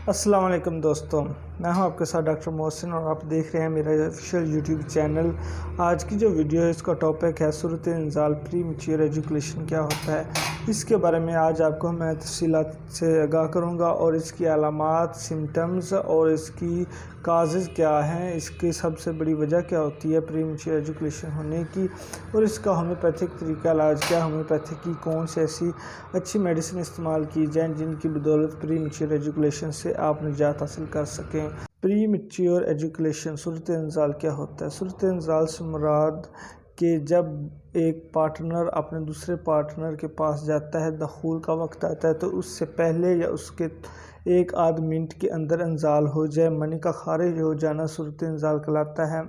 السلام علیکم دوستوں، میں ہوں آپ کے ساتھ ڈاکٹر محسن اور آپ دیکھ رہے ہیں میرا آفیشیل یوٹیوب چینل۔ آج کی جو ویڈیو ہے اس کا ٹاپک ہے صورت انزال پری میچور ایجوکیشن کیا ہوتا ہے۔ اس کے بارے میں آج آپ کو میں تفصیلات سے آگاہ کروں گا اور اس کی علامات، سمٹمز اور اس کی کازز کیا ہیں، اس کی سب سے بڑی وجہ کیا ہوتی ہے پری میچور ایجوکیشن ہونے کی، اور اس کا ہومیوپیتھک طریقہ علاج کیا، ہومیوپیتھک کی کون سی ایسی اچھی میڈیسن استعمال کی جائیں جن کی بدولت پری میچور ایجوکیشن سے آپ نجات حاصل کر سکیں۔ پری میچور ایجوکیشن صورت انزال کیا ہوتا ہے؟ صورت انزال سے مراد کہ جب ایک پارٹنر اپنے دوسرے پارٹنر کے پاس جاتا ہے، دخول کا وقت آتا ہے تو اس سے پہلے یا اس کے ایک آدھ منٹ کے اندر انزال ہو جائے، منی کا خارج ہو جانا صورت انزال کہلاتا ہے۔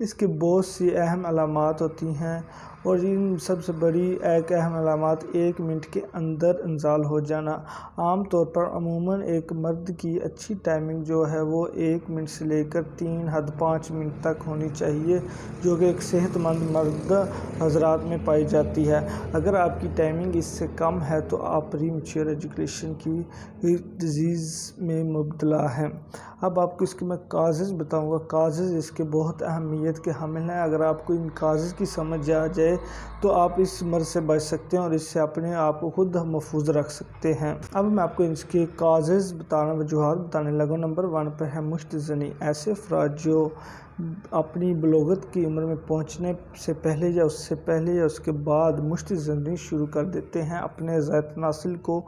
اس کی بہت سی اہم علامات ہوتی ہیں اور ان سب سے بڑی ایک اہم علامات 1 منٹ کے اندر انزال ہو جانا۔ عام طور پر عموماً ایک مرد کی اچھی ٹائمنگ جو ہے وہ 1 منٹ سے لے کر 3 حد 5 منٹ تک ہونی چاہیے، جو کہ ایک صحت مند مرد حضرات میں پائی جاتی ہے۔ اگر آپ کی ٹائمنگ اس سے کم ہے تو آپ پری میچور ایجوکیشن کی ڈیزیز میں مبتلا ہیں۔ اب آپ کو اس کے میں کازز بتاؤں گا۔ کازز اس کے بہت اہمیت کے حامل ہیں۔ اگر آپ کو ان کازز کی سمجھ آ جائے تو آپ اس مرض سے بچ سکتے ہیں اور اس سے اپنے آپ کو خود محفوظ رکھ سکتے ہیں۔ اب میں آپ کو اس کے کازز وجوہات بتانے لگا۔ نمبر 1 پر ہے مشت زنی۔ ایسے افراد جو اپنی بلوغت کی عمر میں پہنچنے سے پہلے یا اس سے پہلے یا اس کے بعد مشت زنی شروع کر دیتے ہیں، اپنے ذات تناسل کو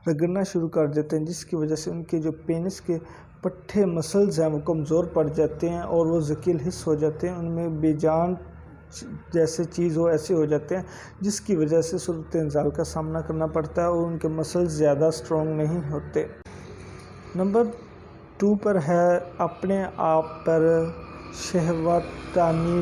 رگڑنا شروع کر دیتے ہیں، جس کی وجہ سے ان کے جو پینس کے پٹھے مسلز ہیں وہ کمزور پڑ جاتے ہیں اور وہ ذکیل حس ہو جاتے ہیں، ان میں بے جان جیسے چیز ہو ایسے ہو جاتے ہیں، جس کی وجہ سے صورت انزال کا سامنا کرنا پڑتا ہے اور ان کے مسلز زیادہ سٹرونگ نہیں ہوتے۔ نمبر 2 پر ہے اپنے آپ پر شہوتانی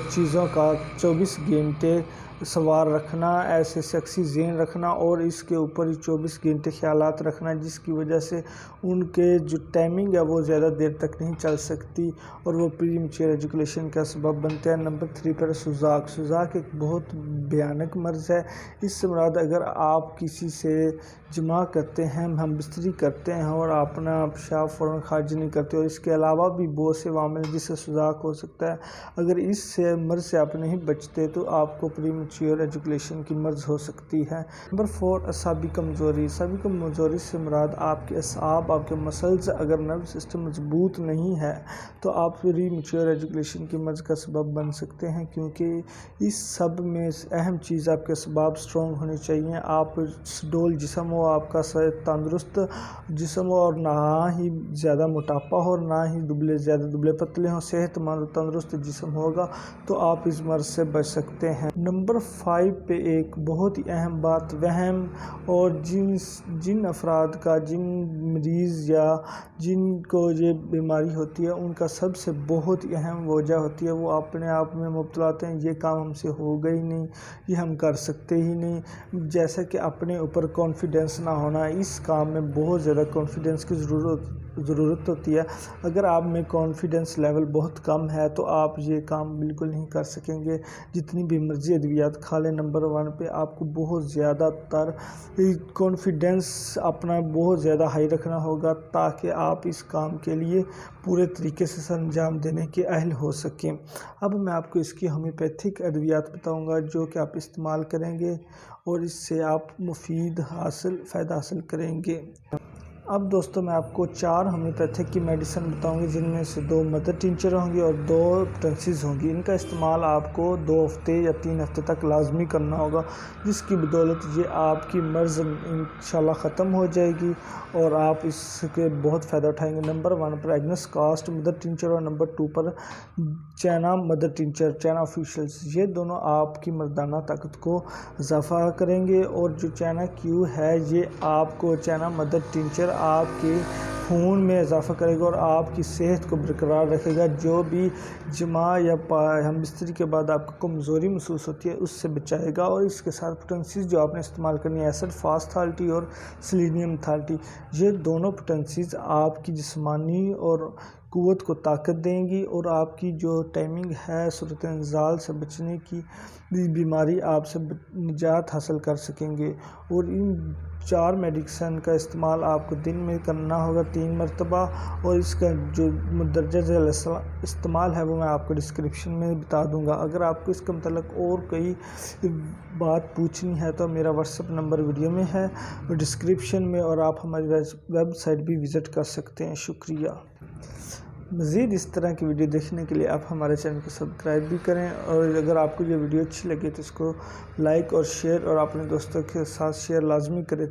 چیزوں کا 24 گھنٹے سوار رکھنا، ایسے سیکسی ذہن رکھنا اور اس کے اوپر 24 گھنٹے خیالات رکھنا، جس کی وجہ سے ان کے جو ٹائمنگ ہے وہ زیادہ دیر تک نہیں چل سکتی اور وہ پری میچور ایجوکیشن کا سبب بنتے ہیں۔ نمبر 3 پر سوزاک۔ سوزاک ایک بہت بھیانک مرض ہے۔ اس سے مراد اگر آپ کسی سے جماع کرتے ہیں، ہم بستری کرتے ہیں اور اپنا پیشاب فوراً خارج نہیں کرتے، اور اس کے علاوہ بھی بہت سے عوامل جس سے سوزاک ہو سکتا ہے، اگر اس سے مرض سے آپ نہیں بچتے تو آپ کو پری میچور ایجوکیشن کی مرض ہو سکتی ہے۔ نمبر 4 اعصابی کمزوری۔ اعصابی کمزوری سے مراد آپ کے اعصاب، آپ کے مسلز، اگر نرو سسٹم مضبوط نہیں ہے تو آپ پری میچور ایجوکیشن کی مرض کا سبب بن سکتے ہیں، کیونکہ اس سب میں اہم چیز آپ کے اسباب سٹرونگ ہونے چاہیے۔ آپ ڈول جسم ہو، آپ کا تندرست جسم ہو اور نہ ہی زیادہ موٹاپا ہو اور نہ ہی زیادہ دبلے پتلے ہوں، صحت مند اور تندرست جسم ہوگا تو آپ اس مرض سے بچ سکتے ہیں۔ نمبر 5 پہ ایک بہت ہی اہم بات وہم، اور جن افراد کا، جن مریض یا جن کو یہ بیماری ہوتی ہے ان کا سب سے بہت ہی اہم وجہ ہوتی ہے وہ اپنے آپ میں مبتلا ہوتے ہیں، یہ کام ہم سے ہوگا ہی نہیں، یہ ہم کر سکتے ہی نہیں، جیسا کہ اپنے اوپر کانفیڈنس نہ ہونا۔ اس کام میں بہت زیادہ کانفیڈنس کی ضرورت ہوتی ہے۔ اگر آپ میں کانفیڈنس لیول بہت کم ہے تو آپ یہ کام بالکل نہیں کر سکیں گے، جتنی بھی مرضی ادویات کھا لیں۔ نمبر 1 پہ آپ کو بہت زیادہ تر کانفیڈنس اپنا بہت زیادہ ہائی رکھنا ہوگا تاکہ آپ اس کام کے لیے پورے طریقے سے سر انجام دینے کے اہل ہو سکیں۔ اب میں آپ کو اس کی ہومیوپیتھک ادویات بتاؤں گا جو کہ آپ استعمال کریں گے اور اس سے آپ مفید فائدہ حاصل کریں گے۔ اب دوستو میں آپ کو 4 ہومیوپیتھک کی میڈیسن بتاؤں گی، جن میں سے 2 مدر ٹنچر ہوں گی اور 2 پوٹنسیز ہوں گی۔ ان کا استعمال آپ کو 2 ہفتے یا 3 ہفتے تک لازمی کرنا ہوگا، جس کی بدولت یہ آپ کی مرض انشاءاللہ ختم ہو جائے گی اور آپ اس کے بہت فائدہ اٹھائیں گے۔ نمبر 1 پر ایگنس کاسٹ مدر ٹنچر اور نمبر 2 پر چائنا مدر ٹنچر، چائنا آفیشلز۔ یہ دونوں آپ کی مردانہ طاقت کو اضافہ کریں گے، اور جو چائنا کیو ہے یہ آپ کو چائنا مدر ٹنچر آپ کے خون میں اضافہ کرے گا اور آپ کی صحت کو برقرار رکھے گا، جو بھی جماع یا ہم بستری کے بعد آپ کو کمزوری محسوس ہوتی ہے اس سے بچائے گا۔ اور اس کے ساتھ پوٹنسیز جو آپ نے استعمال کرنی ہے، ایسڈ فاسٹ تھالٹی اور سیلینیم تھالٹی، یہ دونوں پوٹنسیز آپ کی جسمانی اور قوت کو طاقت دیں گی اور آپ کی جو ٹائمنگ ہے صورت انزال سے بچنے کی بیماری آپ سے نجات حاصل کر سکیں گے۔ اور ان 4 میڈیسن کا استعمال آپ کو دن میں کرنا ہوگا 3 مرتبہ، اور اس کا جو مندرجہ ذیل استعمال ہے وہ میں آپ کو ڈسکرپشن میں بتا دوں گا۔ اگر آپ کو اس کے متعلق اور کوئی بات پوچھنی ہے تو میرا واٹس ایپ نمبر ویڈیو میں ہے ڈسکرپشن میں، اور آپ ہماری ویب سائٹ بھی وزٹ کر سکتے ہیں۔ شکریہ۔ مزید اس طرح کی ویڈیو دیکھنے کے لیے آپ ہمارے چینل کو سبسکرائب بھی کریں، اور اگر آپ کو یہ ویڈیو اچھی لگے تو اس کو لائک اور شیئر اور اپنے دوستوں کے ساتھ شیئر لازمی کریں